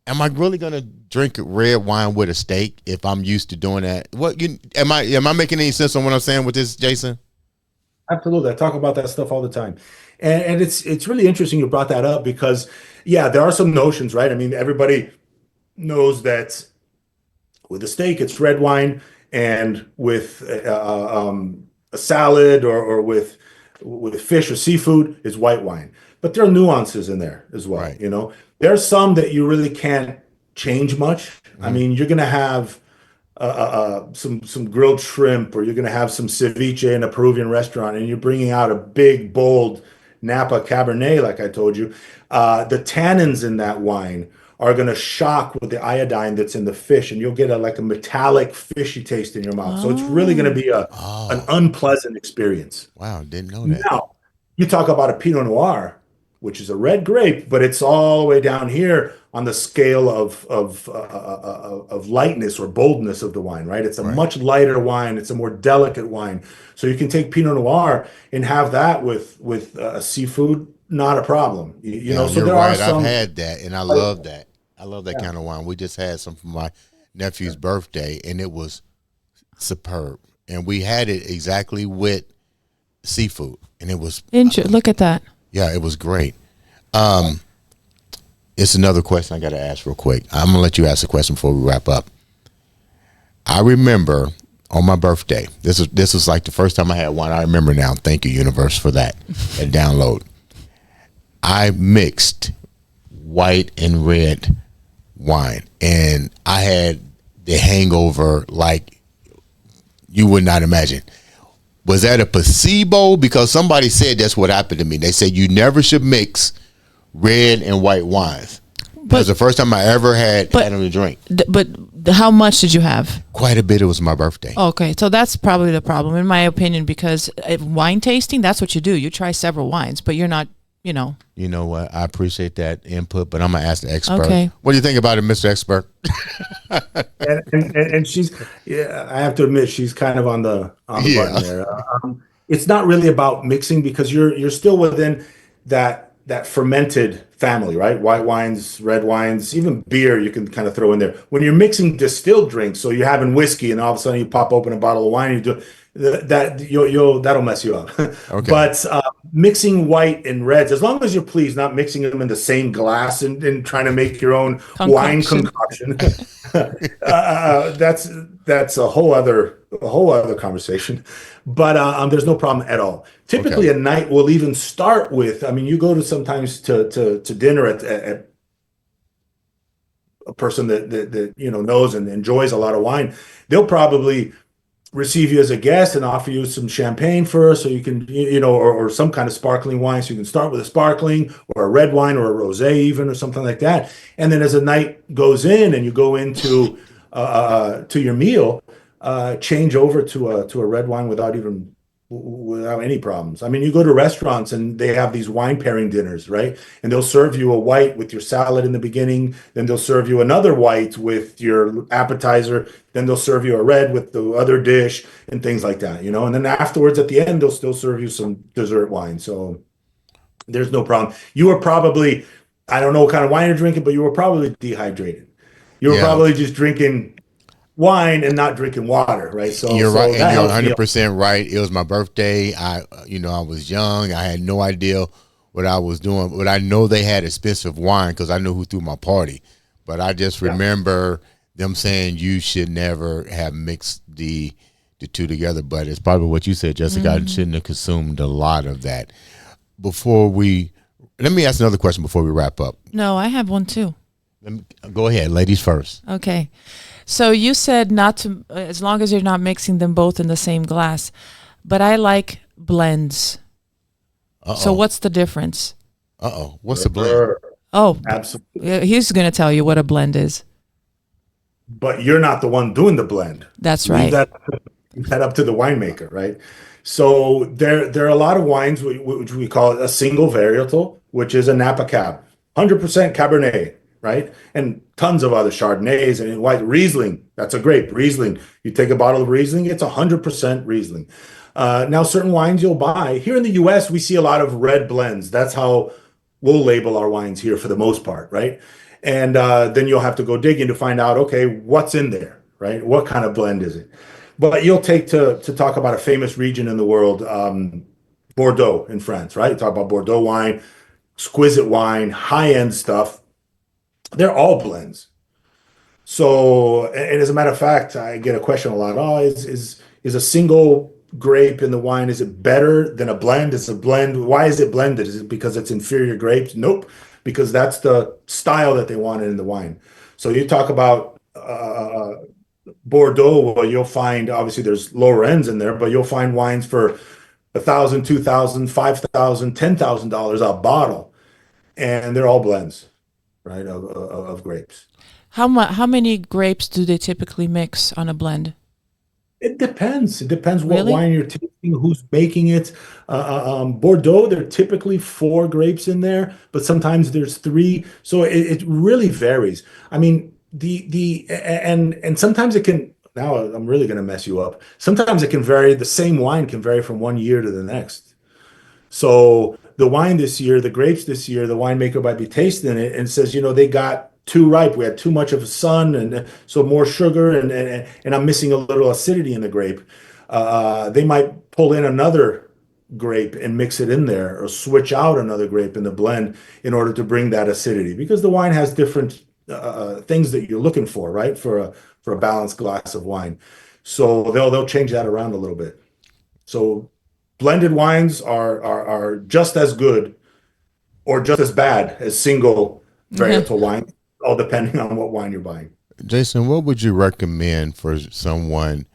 am I really gonna drink red wine with a steak if I'm used to doing that? Am I making any sense on what I'm saying with this, Jason? absolutely, I talk about that stuff all the time, and it's really interesting you brought that up because, yeah, there are some notions, right? I mean, everybody knows that with a steak, it's red wine, and with a salad or with fish or seafood, it's white wine. But there are nuances in there as well. Right. There's some that you really can't change much. I Mhm. mean, you're gonna have some grilled shrimp, or you're gonna have some ceviche in a Peruvian restaurant, and you're bringing out a big, bold Napa Cabernet, like I told you. The tannins in that wine are going to shock with the iodine that's in the fish, and you'll get like a metallic fishy taste in your mouth. So it's really going to Oh, be an Oh, unpleasant experience. wow, didn't know that. Now, you talk about a Pinot Noir, which is a red grape, but it's all the way down here on the scale of lightness or boldness of the wine, right? It's a Right. much lighter wine. It's a more delicate wine. So you can take Pinot Noir and have that with seafood, not a problem. Yeah, So you're there are right. I've some. had that, and I love that. I love that Yeah. kind of wine. We just had some for my nephew's birthday, and it was superb. And we had it exactly with seafood, and it was, look at that. yeah, it was great. Um, it's another question I got to ask real quick. I'm gonna let you ask a question before we wrap up. I remember on my birthday. This was like the first time I had wine. I remember now. Thank you, universe, for that and download. I mixed white and red wine, and I had the hangover like you would not imagine. Was that a placebo? Because somebody said that's what happened to me. They said you never should mix red and white wines. That was the first time I ever had them to drink. But how much did you have? Quite a bit. It was my birthday. Okay, so that's probably the problem, in my opinion, because wine tasting, that's what you do. You try several wines, but you're not, You know what? I appreciate that input, but I'm gonna ask the expert. Okay. What do you think about it, Mr. Expert? And she's, yeah, I have to admit, she's kind of on the Yeah. button there. It's not really about mixing, because you're still within that that fermented family, right? White wines, red wines, even beer you can kind of throw in there. When you're mixing distilled drinks, so you're having whiskey and all of a sudden you pop open a bottle of wine, and you do that'll mess you up. Okay. But mixing white and reds, as long as you're pleased, not mixing them in the same glass and trying to make your own wine Concoction. concoction, that's a whole other conversation. But there's no problem at all. Okay. Typically, a night will even start with. I mean, you go to sometimes to dinner at a person that knows and enjoys a lot of wine. They'll probably receive you as a guest and offer you some champagne first, so you can, or some kind of sparkling wine. So you can start with a sparkling or a red wine or a rosé even, or something like that. And then as the night goes in and you go into to your meal, change over to a red wine without any problems. I mean, you go to restaurants and they have these wine pairing dinners, right? And they'll serve you a white with your salad in the beginning, then they'll serve you another white with your appetizer, then they'll serve you a red with the other dish and things like that, And then afterwards at the end they'll still serve you some dessert wine. So there's no problem. You were probably, I don't know what kind of wine you're drinking, but you were probably dehydrated. You were Yeah, probably just drinking wine and not drinking water, right? So you're right, so and that you're helps me. 100% right. It was my birthday. I was young. I had no idea what I was doing, but I know they had expensive wine because I knew who threw my party. But I just Yeah. remember them saying you should never have mixed the two together. But it's probably what you said, Jessica. I shouldn't have consumed a lot of that. Before we, let me ask another question before we wrap up. No, I have one too. Go ahead, ladies first. Okay. So you said not to, as long as you're not mixing them both in the same glass. But I like blends. So Uh-oh. what's the difference? Uh-oh. What's a blend? Oh, Absolutely. he's going to tell you what a blend is. But you're not the one doing the blend. That's Leave right. that up to the winemaker, right? So there are a lot of wines which we call a single varietal, which is a Napa Cab, 100% Cabernet, right? And tons of other Chardonnays and white Riesling. That's a grape, Riesling. You take a bottle of Riesling, it's 100% Riesling. Now, certain wines you'll buy here in the U.S., we see a lot of red blends. That's how we'll label our wines here for the most part, right? And then you'll have to go digging to find out, okay, what's in there, right? What kind of blend is it? But you'll take to talk about a famous region in the world, Bordeaux in France, right? You talk about Bordeaux wine, exquisite wine, high-end stuff. They're all blends. So, and as a matter of fact, I get a question a lot. Oh, is a single grape in the wine, is it better than a blend? Is a blend, why is it blended? Is it because it's inferior grapes? Nope, because that's the style that they wanted in the wine. So you talk about Bordeaux, well, you'll find obviously there's lower ends in there, but you'll find wines for 1,000, 2,000, 5,000, $10,000 a bottle, and they're all blends, right, of grapes. How many grapes do they typically mix on a blend? It depends. It depends what Really? wine you're tasting, who's making it. Bordeaux, there are typically four grapes in there, but sometimes there's three. So it really varies. I mean, and sometimes it can. Now I'm really going to mess you up. Sometimes it can vary. The same wine can vary from one year to the next. So the wine this year, the grapes this year, the winemaker might be tasting it and says, they got too ripe. We had too much of a sun, and so more sugar, and I'm missing a little acidity in the grape. They might pull in another grape and mix it in there, or switch out another grape in the blend in order to bring that acidity, because the wine has different things that you're looking for, right? For a balanced glass of wine. So they'll change that around a little bit. So blended wines are just as good or just as bad as single varietal wine, all depending on what wine you're buying. Jason, what would you recommend for someone,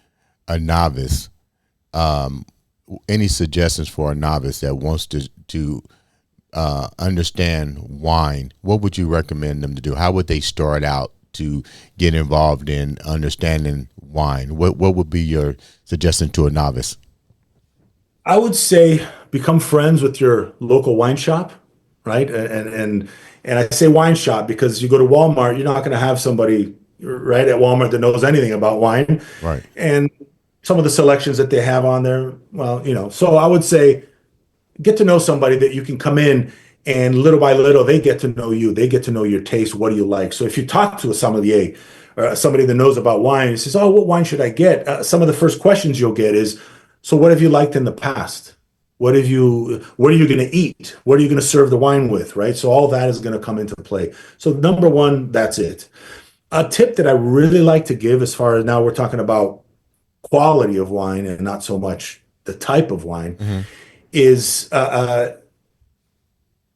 a novice? Um, any suggestions for a novice that wants to understand wine? What would you recommend them to do? How would they start out to get involved in understanding wine? What would be your suggestion to a novice? I would say become friends with your local wine shop, right? And I say wine shop because you go to Walmart, you're not going to have somebody right at Walmart that knows anything about wine. Right. And some of the selections that they have on there, well, so I would say get to know somebody that you can come in And little by little, they get to know you. They get to know your taste. What do you like? So if you talk to a sommelier or somebody that knows about wine, he says, "Oh, what wine should I get?" Some of the first questions you'll get is, "So what have you liked in the past? What are you going to eat? What are you going to serve the wine with?" Right? So all that is going to come into play. So number one, that's it. A tip that I really like to give, as far as now we're talking about quality of wine and not so much the type of wine, Hmm. is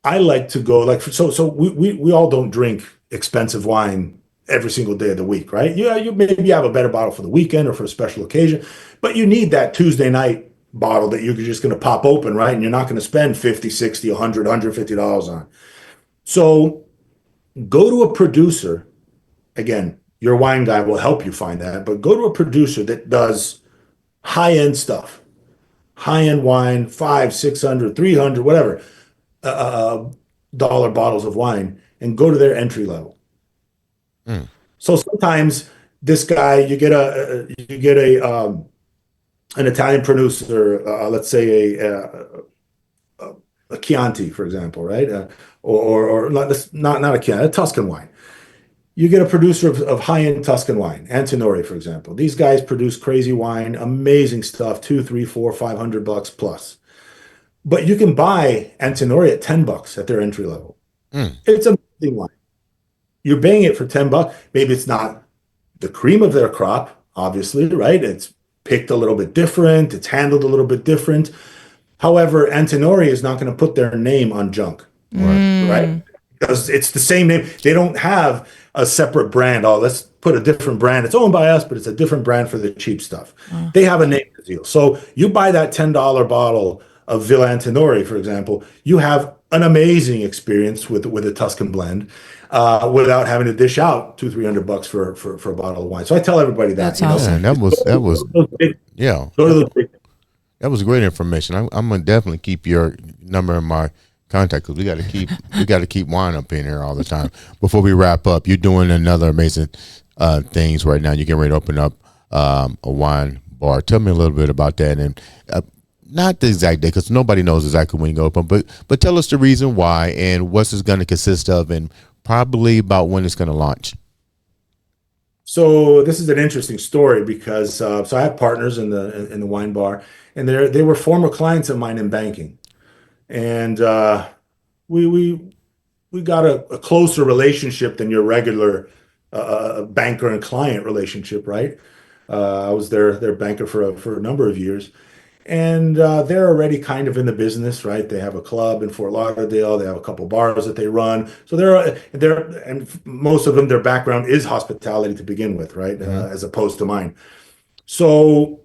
I like to go like so we all don't drink expensive wine every single day of the week, right? Yeah, you maybe have a better bottle for the weekend or for a special occasion, but you need that Tuesday night bottle that you're just going to pop open, right? And you're not going to spend 50, 60, 100, $150 on. So go to a producer. Again, your wine guy will help you find that, but go to a producer that does high-end stuff, high-end wine, five, 600, 300, whatever dollar bottles of wine, and go to their entry level. Mm. So sometimes this guy, you get a an Italian producer, let's say a Chianti, for example, right? Or not a Chianti, a Tuscan wine. You get a producer of high-end Tuscan wine, Antinori, for example. These guys produce crazy wine, amazing stuff, two, three, four, $500 plus. But you can buy Antinori at $10 at their entry level. Mm. It's amazing wine. You're paying it for $10. Maybe it's not the cream of their crop, obviously, right? It's picked a little bit different, it's handled a little bit different. However, Antinori is not going to put their name on junk, Right. right? Because it's the same name. They don't have a separate brand. Oh, let's put a different brand. It's owned by us, but it's a different brand for the cheap stuff. They have a name deal. So you buy that $10 bottle of Villa Antinori, for example, you have an amazing experience with a Tuscan blend without having to dish out two, $300 for a bottle of wine. So I tell everybody that, That's you know, Man, awesome. that was yeah. go to those big. That was great information. I'm gonna definitely keep your number in my contact because we got to keep wine up in here all the time. Before we wrap up, you're doing another amazing things right now. You're getting ready to open up a wine bar. Tell me a little bit about that and not the exact day because nobody knows exactly when you go open, but tell us the reason why and what's this going to consist of and probably about when it's going to launch. So this is an interesting story because so I have partners in the wine bar, and they were former clients of mine in banking, and we we we got a closer relationship than your regular banker and client relationship, right? I was their banker for a number of years, and they're already kind of in the business, right? They have a club in Fort Lauderdale. They have a couple bars that they run. So and most of them, their background is hospitality to begin with, right? Mm-hmm. As opposed to mine. So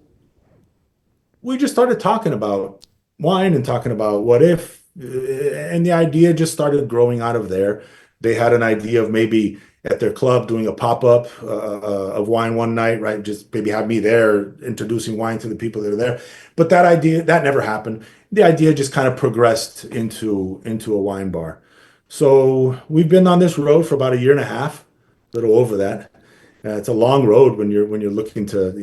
we just started talking about wine and talking about what if, and the idea just started growing out of there. They had an idea of maybe at their club doing a pop-up of wine one night, right? Just maybe have me there introducing wine to the people that are there. But that never happened. The idea just kind of progressed into a wine bar. So we've been on this road for about a year and a half, a little over that. It's a long road when you're looking to,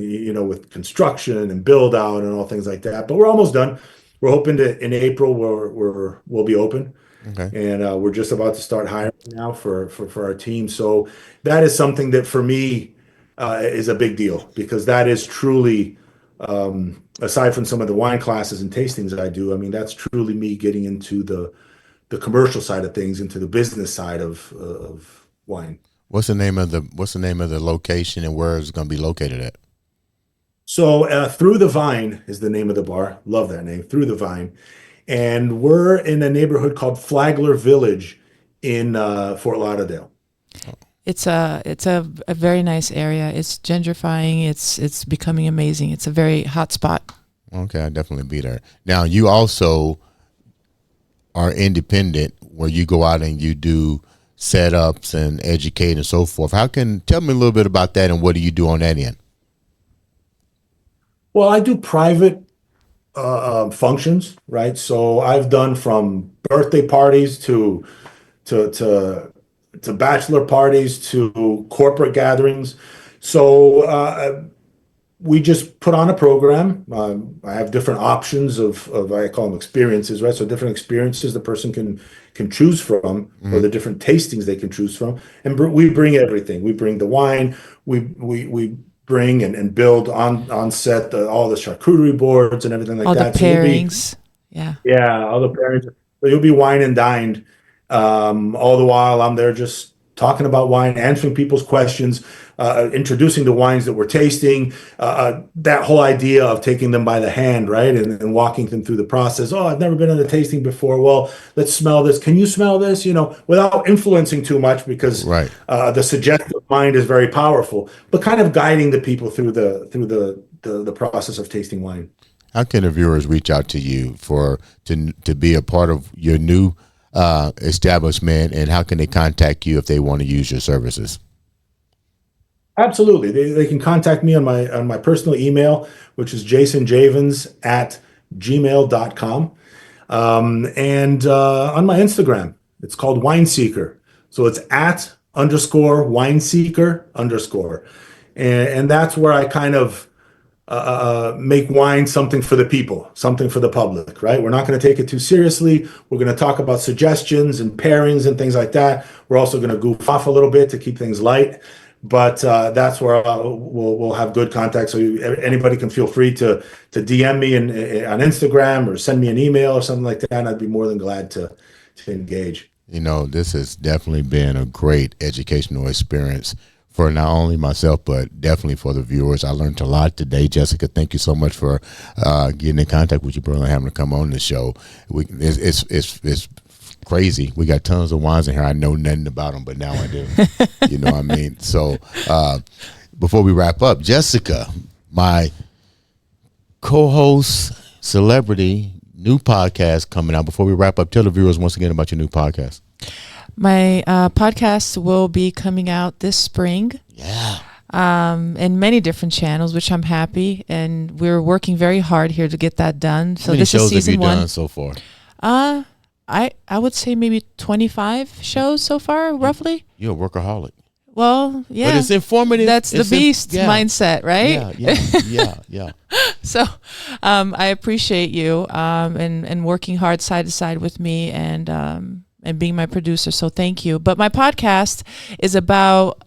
with construction and build out and all things like that. But we're almost done. We're hoping to in April we'll be open, Okay. and we're just about to start hiring now for our team. So that is something that for me is a big deal because that is truly, aside from some of the wine classes and tastings that I do, I mean that's truly me getting into the commercial side of things, into the business side of wine. What's the name of the location and where it's going to be located at? So Through the Vine is the name of the bar. Love that name, Through the Vine. And we're in a neighborhood called Flagler Village in Fort Lauderdale. It's a very nice area. It's gentrifying. It's becoming amazing. It's a very hot spot. Okay, I'll definitely be there. Now, you also are independent where you go out and you do setups and educate and so forth. Tell me a little bit about that and what do you do on that end? Well, I do private functions, right? So I've done from birthday parties to to to bachelor parties to corporate gatherings. So we just put on a program. I have different options of I call them experiences, right? So different experiences the person can choose from, or the different tastings they can choose from. And we bring everything. We bring the wine. We bring and build on set all the charcuterie boards and everything like All the that. pairings. Yeah, all the pairings. So you'll be wine and dined. All the while I'm there just talking about wine, answering people's questions, introducing the wines that we're tasting, that whole idea of taking them by the hand, right? And walking them through the process. Oh, I've never been on a tasting before. Well, let's smell this. Can you smell this? Without influencing too much, because Right. the suggestive mind is very powerful, but kind of guiding the people through the process of tasting wine. How can the viewers reach out to you to be a part of your new establishment, and how can they contact you if they want to use your services? Absolutely. They can contact me on my personal email, which is jasonjavens@gmail.com. And on my Instagram, it's called Wine Seeker. So it's @_Wine Seeker_. And that's where I kind of make wine something for the people, something for the public, right? We're not going to take it too seriously. We're going to talk about suggestions and pairings and things like that. We're also going to goof off a little bit to keep things light. But that's where we'll have good contact. So anybody can feel free to DM me on Instagram, or send me an email or something like that. And I'd be more than glad to engage. This has definitely been a great educational experience for not only myself, but definitely for the viewers. I learned a lot today. Jessica, thank you so much for getting in contact with you, brother, and having to come on the show. It's crazy. We got tons of wines in here. I know nothing about them, but now I do. You know what I mean? So before we wrap up, Jessica, my co-host, celebrity, new podcast coming out. Before we wrap up, tell the viewers once again about your new podcast. My podcast will be coming out this spring. Yeah. In many different channels, which I'm happy, and we're working very hard here to get that done. So How many this shows is season have you 1. done so far? I would say maybe 25 shows so far, roughly. You're a workaholic. Well, yeah. But it's informative. That's the beast mindset, right? Yeah. So I appreciate you and working hard side to side with me, and being my producer. So thank you. But my podcast is about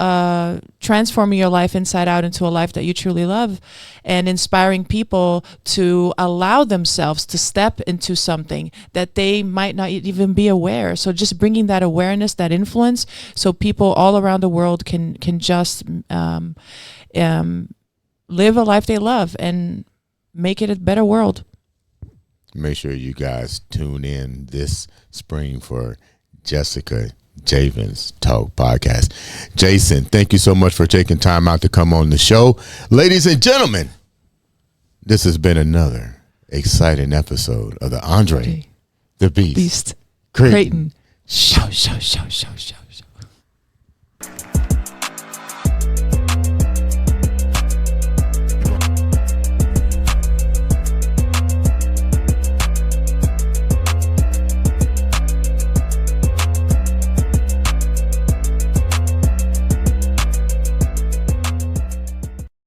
transforming your life inside out into a life that you truly love, and inspiring people to allow themselves to step into something that they might not even be aware. So just bringing that awareness, that influence, so people all around the world can just live a life they love and make it a better world. Make sure you guys tune in this spring for Jessica Javens Talk Podcast. Jason, thank you so much for taking time out to come on the show. Ladies and gentlemen, this has been another exciting episode of the Andre The Beast Beast Crayton Crayton show.